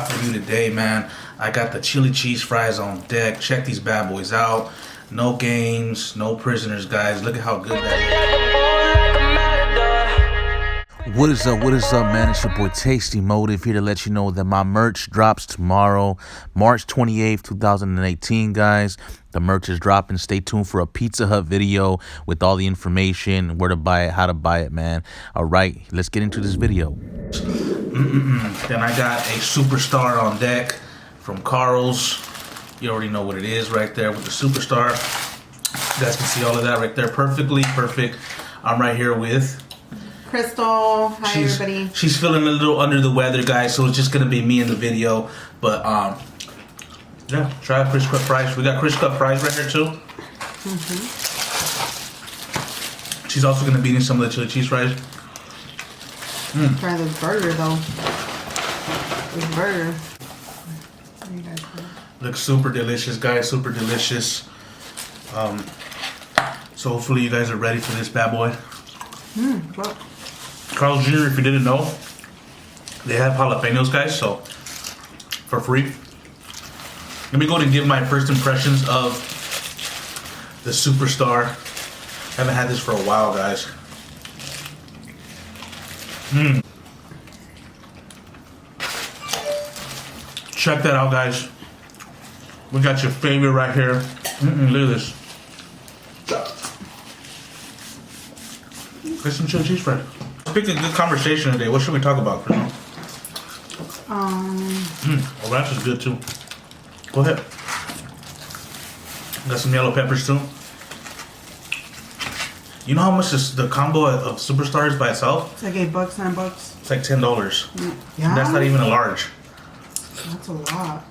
got for you today, man. I got the chili cheese fries on deck. Check these bad boys out. No games, no prisoners, guys. Look at how good that is. What is up, man? It's your boy Tasty Motive here to let you know that my merch drops tomorrow, March 28th, 2018, guys. The merch is dropping. Stay tuned for a Pizza Hut video with all the information, where to buy it, how to buy it, man. All right, let's get into this video. Then I got a Superstar on deck from Carl's. You already know what it is right there with the Superstar. You guys can see all of that right there. Perfectly perfect. I'm right here with Crystal. Hi, everybody. She's feeling a little under the weather, guys, so it's just gonna be me in the video. But yeah, try Chris Cut fries. We got Chris Cut fries right here too. She's also gonna be eating some of the chili cheese fries. Try this burger though. This burger. There you guys go. Looks super delicious, guys. Super delicious. So hopefully you guys are ready for this bad boy. Well. Carl's Jr., if you didn't know, they have jalapenos, guys, so for free. Let me go ahead and give my first impressions of the Superstar. Haven't had this for a while, guys. Check that out, guys. We got your favorite right here. Look at this. Get some chili cheese fries. Pick a good conversation today. What should we talk about, Chris? Well, ranch is good too. Go ahead. Got some yellow peppers too. You know how much the combo of Superstar is by itself? It's like $8, $9. It's like $10. Yeah. And that's not even a large. That's a lot.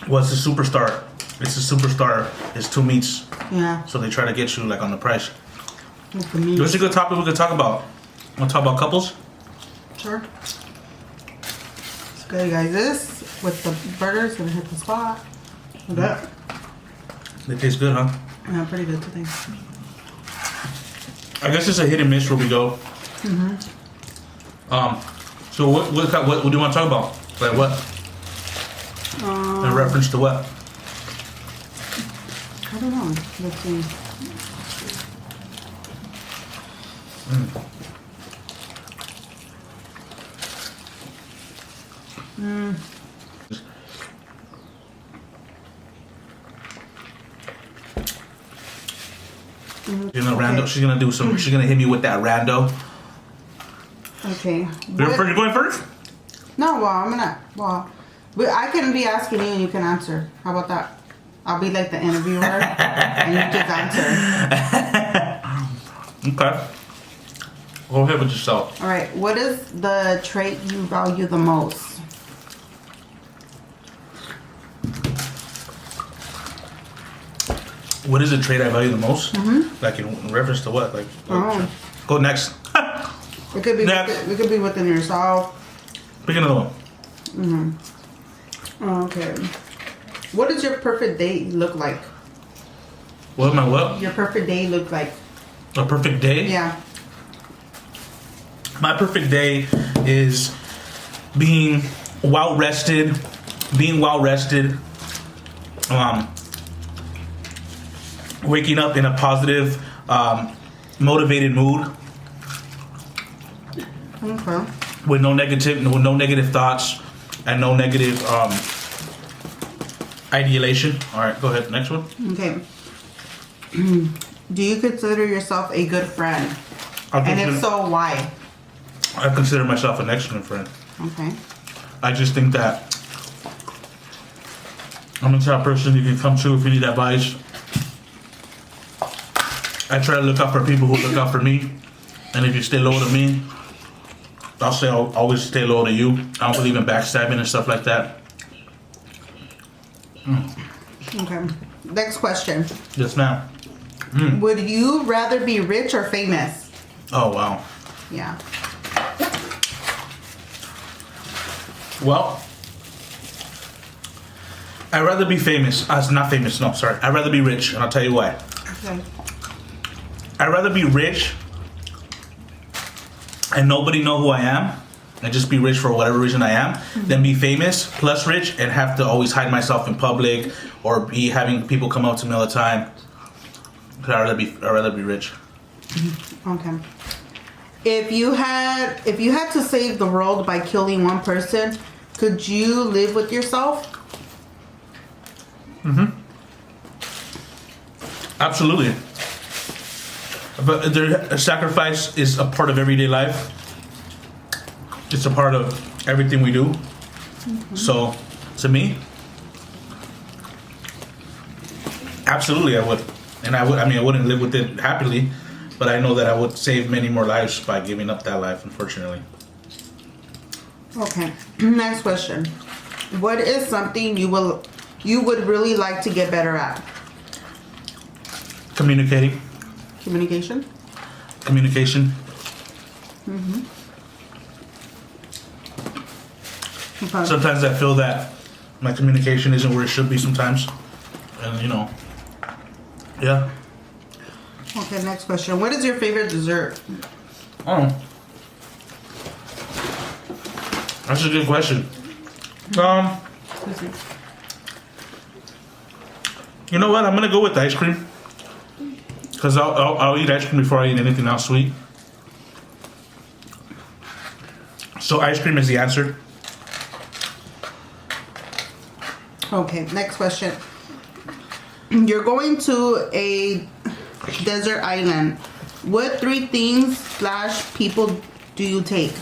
Well, it's a Superstar. It's a Superstar. It's 2 meats. Yeah. So they try to get you like on the price. With the meat. What's a good topic we could talk about? Want to talk about couples? Sure. It's good, guys. This with the burgers gonna hit the spot. Look at that. They taste good, huh? Yeah, pretty good today. I guess it's a hit and miss where we go. So what do you want to talk about? Like what? In reference to what? I don't know. Let's see. You know, rando. She's gonna do some. She's gonna hit me with that rando. Okay. You're going first? No, well, I'm gonna. Well, I can be asking you and you can answer. How about that? I'll be like the interviewer and you just answer. Okay. Go ahead with yourself. All right. What is the trait you value the most? What is the trait I value the most? Like in reference to what? Like. Go next. It could be. Next. It could be within yourself. Pick another one. Okay. What does your perfect day look like? What am I? What? Your perfect day look like? A perfect day? Yeah. My perfect day is being well rested. Waking up in a positive, motivated mood. Okay. With no negative thoughts and no negative ideation. All right, go ahead. Next one. Okay. Do you consider yourself a good friend? And if so, why? I consider myself an excellent friend. Okay. I just think that I'm the type of person you can come to if you need advice. I try to look out for people who look out for me. And if you stay low to me, I'll always stay low to you. I don't believe in backstabbing and stuff like that. Okay. Next question. Yes, ma'am. Would you rather be rich or famous? Oh, wow. Yeah. Well, I'd rather be famous. Not famous, no, sorry. I'd rather be rich, and I'll tell you why. Okay. I'd rather be rich and nobody know who I am and just be rich for whatever reason I am, than be famous plus rich and have to always hide myself in public or be having people come up to me all the time. I'd rather be rich. Okay. If you had to save the world by killing one person, could you live with yourself? Absolutely. But a sacrifice is a part of everyday life. It's a part of everything we do. So, to me, absolutely I would. And I wouldn't live with it happily, but I know that I would save many more lives by giving up that life, unfortunately. Okay. Next question. What is something you would really like to get better at? Communicating. Communication? Communication. Okay. Sometimes I feel that my communication isn't where it should be sometimes. And, yeah. Okay, next question. What is your favorite dessert? Oh. That's a good question. You know what? I'm gonna go with ice cream. Cause I'll eat ice cream before I eat anything else sweet. So ice cream is the answer. Okay, next question. You're going to a desert island. What 3 things / people do you take?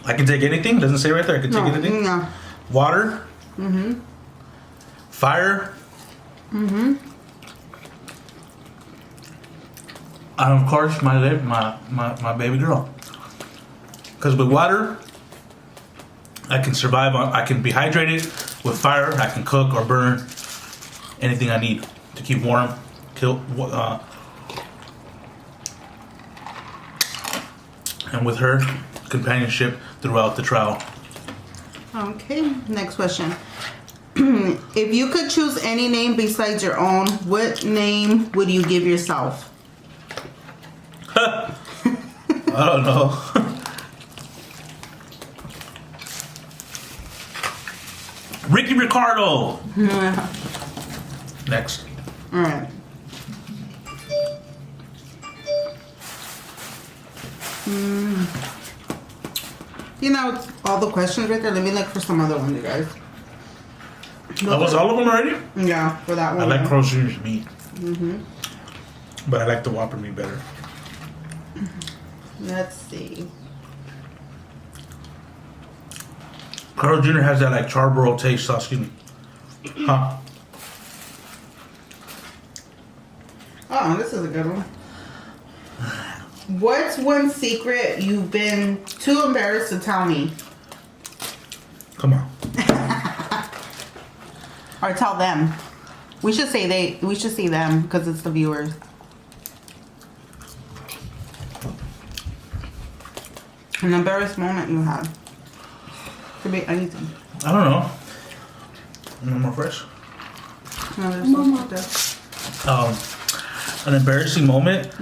I can take anything? Doesn't say right there. I can take anything? No. Water? Fire? And of course, my baby girl. Because with water, I can survive. I can be hydrated. With fire, I can cook or burn anything I need to keep warm. And with her, companionship throughout the trial. Okay, next question. If you could choose any name besides your own, what name would you give yourself? I don't know. Ricky Ricardo. Next. All right. It's all the questions right there. Let me look for some other ones, you guys. That was all of them already? Yeah, for that one. I like Carl Jr.'s meat. But I like the Whopper meat better. Let's see. Carl Jr. has that like Charborough taste sauce. Excuse me. Huh? Oh, this is a good one. What's one secret you've been too embarrassed to tell me? Come on. Or tell them. We should say them because it's the viewers. An embarrassed moment you had. Could be anything. I don't know. No more fresh. No, there's no out there. An embarrassing moment.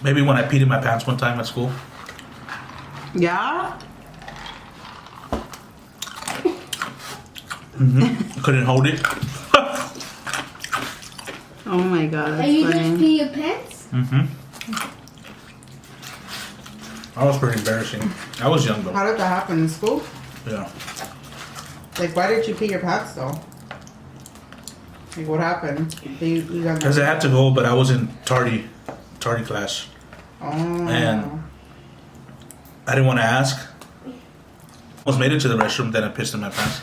Maybe when I peed in my pants one time at school. Yeah? Couldn't hold it. Oh my god, that's Are you funny. just pee your pants? That was pretty embarrassing. I was young though. How did that happen in school? Yeah. Like, why did you pee your pants though? Like, what happened? You got Because I had to go, but I was in tardy class. Oh. And I didn't want to ask. Almost made it to the restroom, then I pissed in my pants.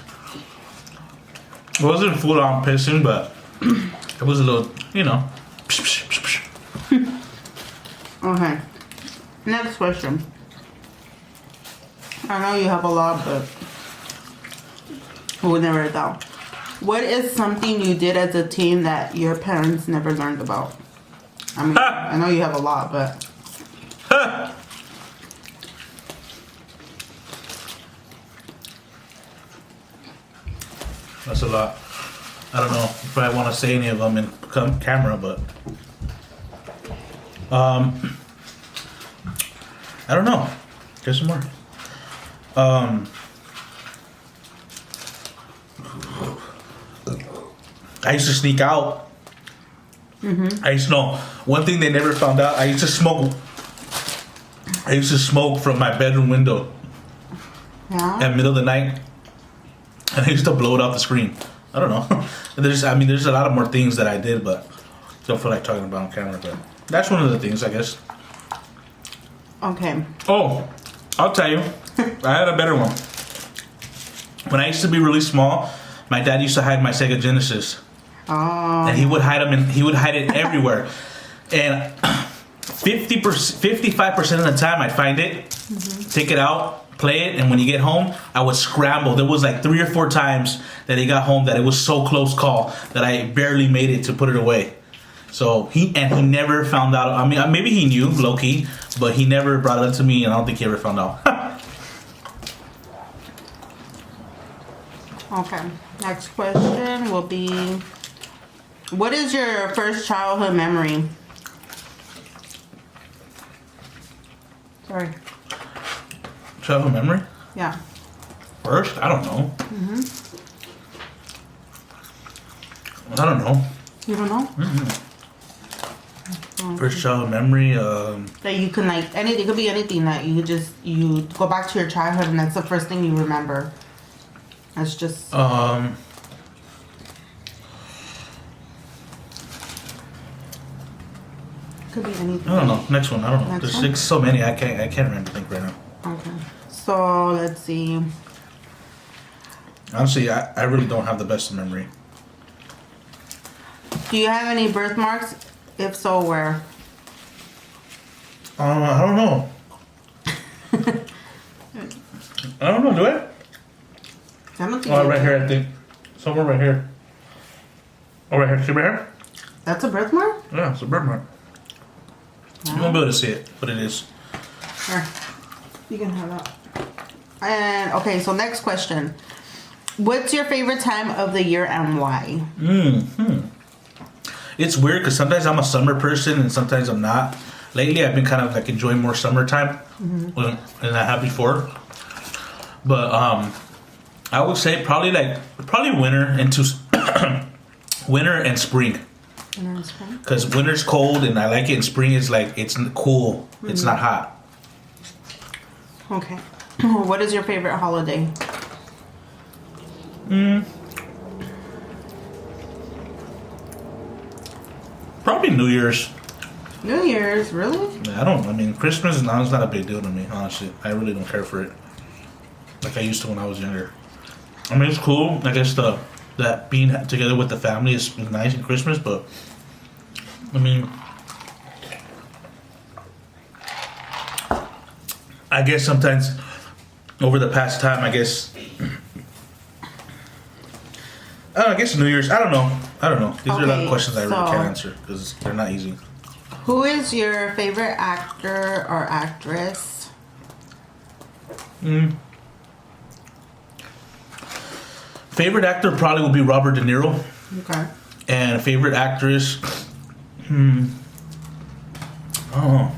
It wasn't full on pissing, but it was a little, Okay. Next question. I know you have a lot, but we'll never doubt. What is something you did as a teen that your parents never learned about? I mean, I know you have a lot, but... That's a lot. I don't know if I want to say any of them in camera, but... I don't know. Get some more. I used to sneak out. I used to know one thing they never found out. I used to smoke from my bedroom window at middle of the night, and I used to blow it off the screen. I don't know. There's a lot of more things that I did, but don't feel like talking about on camera. But that's one of the things, I guess. Okay. Oh, I'll tell you. I had a better one. When I used to be really small, my dad used to hide my Sega Genesis. Oh. And he would hide them, and he would hide it everywhere. And 55% of the time, I'd find it, take it out, play it, and when you get home, I would scramble. There was like 3 or 4 times that he got home that it was so close call that I barely made it to put it away. So he never found out. I mean, maybe he knew, low key, but he never brought it up to me, and I don't think he ever found out. Okay. Next question will be, what is your first childhood memory? Sorry. Childhood memory? Yeah. First? I don't know. I don't know. You don't know? First childhood memory, That you can, like, anything, it could be anything that you go back to your childhood and that's the first thing you remember. That's just... Could be anything. I don't know. Next one. I don't know. Next There's one? like so many. I can't remember think right now. Okay. So let's see. Honestly, I really don't have the best of memory. Do you have any birthmarks? If so, where? I don't know. I don't know. Do I? I don't think Oh, you right do. here. I think somewhere right here. Oh, right here. See right here? That's a birthmark? Yeah, it's a birthmark. You won't be able to see it, but it is. Here. You can have that. And okay, so next question. What's your favorite time of the year and why? It's weird because sometimes I'm a summer person and sometimes I'm not. Lately, I've been kind of like enjoying more summertime than I have before. But I would say probably winter into winter and spring. Because winter's cold and I like it, and spring is like it's cool. It's not hot. Okay. What is your favorite holiday? Probably New Year's. New Year's, really? I mean, Christmas is not a big deal to me, honestly. I really don't care for it. Like I used to when I was younger. I mean, it's cool. I guess that being together with the family is nice in Christmas, but I mean, I guess sometimes over the past time, I guess New Year's. I don't know. These are a lot of questions I really can't answer because they're not easy. Who is your favorite actor or actress? Favorite actor probably would be Robert De Niro. Okay. And favorite actress, I don't know.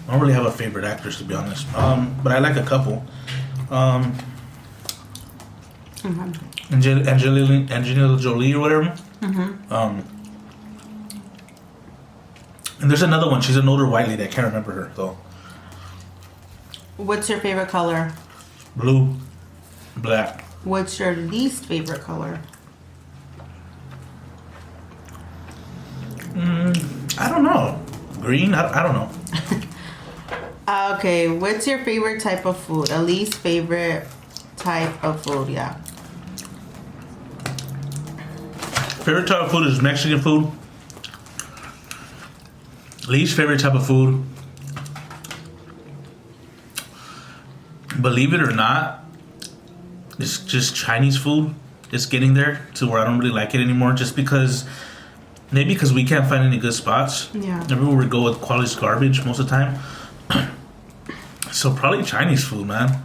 I don't really have a favorite actress, to be honest. But I like a couple. Angelina Jolie or whatever. And there's another one. She's an older white lady. I can't remember her though. What's your favorite color? Blue, black. What's your least favorite color? I don't know. Green? I don't know. Okay, what's your favorite type of food? A least favorite type of food, yeah. Favorite type of food is Mexican food. Least favorite type of food, believe it or not, it's just Chinese food. it's getting there to where I don't really like it anymore. Just because, maybe because we can't find any good spots. Yeah. Everywhere we go with quality's garbage most of the time. So probably Chinese food, man.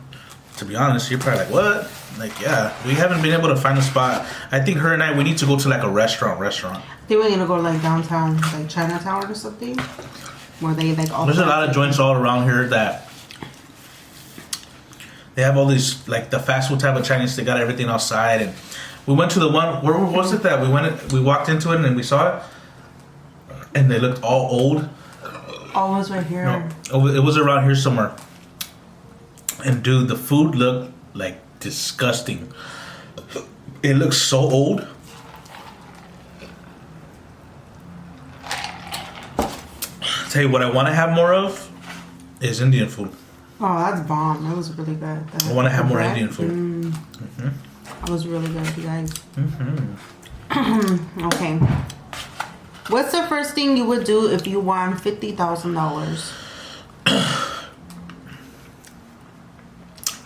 To be honest, you're probably like, what? Like, yeah, we haven't been able to find a spot. I think her and I, we need to go to like a restaurant. I think we need to go like downtown, like Chinatown or something, where they like all. There's a lot of joints all around here that they have all these, like the fast food type of Chinese. They got everything outside, and we went to the one. Where was it that we walked into it and we saw it, and they looked all old. Oh, it was right here. No, it was around here somewhere. And dude, the food looked like disgusting. It looks so old. Tell you what I want to have more of is Indian food. Oh, that's bomb. That was really good. I want to have more Indian food. That was really good, you guys. Okay. What's the first thing you would do if you won $50,000?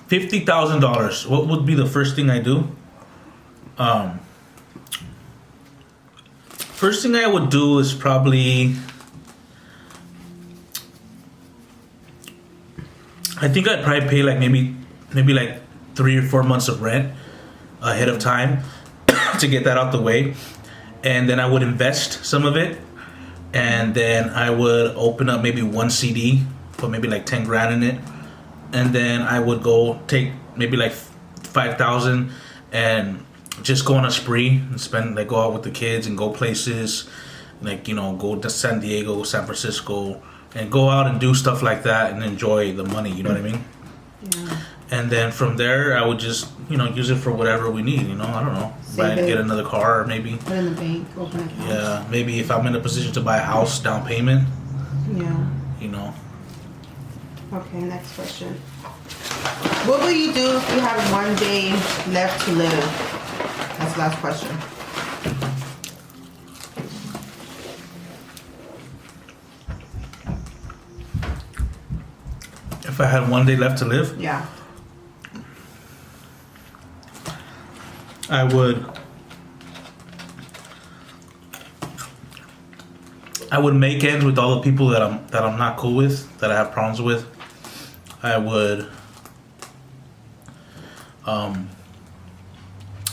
$50,000. What would be the first thing I do? First thing I would do is probably, I think I'd probably pay like maybe like 3 or 4 months of rent ahead of time to get that out the way, and then I would invest some of it, and then I would open up maybe one CD, put maybe like 10 grand in it. And then I would go take maybe like 5,000 and just go on a spree and spend, like, go out with the kids and go places, like, you know, go to San Diego, San Francisco, and go out and do stuff like that and enjoy the money. You know what I mean? Yeah. And then from there, I would just, you know, use it for whatever we need. You know, I don't know, get another car, maybe. Put in the bank, open an account. Yeah, maybe if I'm in a position to buy a house, down payment. Yeah. You know. Okay, next question. What will you do if you have one day left to live? That's the last question. If I had one day left to live? Yeah. I would make ends with all the people that I'm not cool with, that I have problems with. I would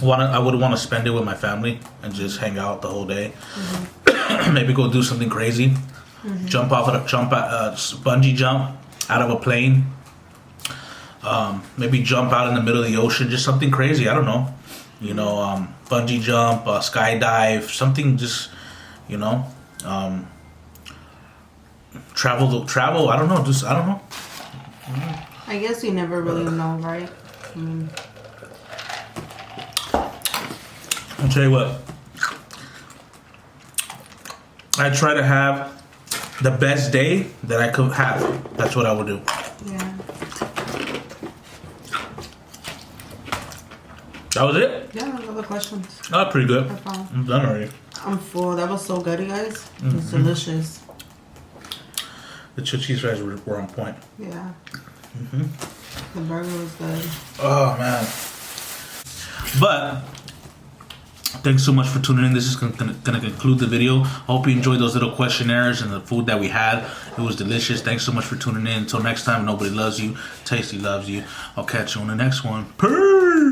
want to spend it with my family and just hang out the whole day. Maybe go do something crazy. Bungee jump out of a plane. Maybe jump out in the middle of the ocean, just something crazy. I don't know. You know, bungee jump, skydive, something just, you know. Travel. I don't know. I don't know. I guess you never really know, right? I'll tell you what. I try to have the best day that I could have. That's what I would do. Yeah. That was it? Yeah, no other questions. Oh, pretty good. That's all. I'm done already. I'm full. That was so good, you guys. It's delicious. The cheese fries were on point. Yeah. The burger was good. Oh, man. But thanks so much for tuning in. This is going to conclude the video. Hope you enjoyed those little questionnaires and the food that we had. It was delicious. Thanks so much for tuning in. Until next time, nobody loves you. Tasty loves you. I'll catch you on the next one. Peace.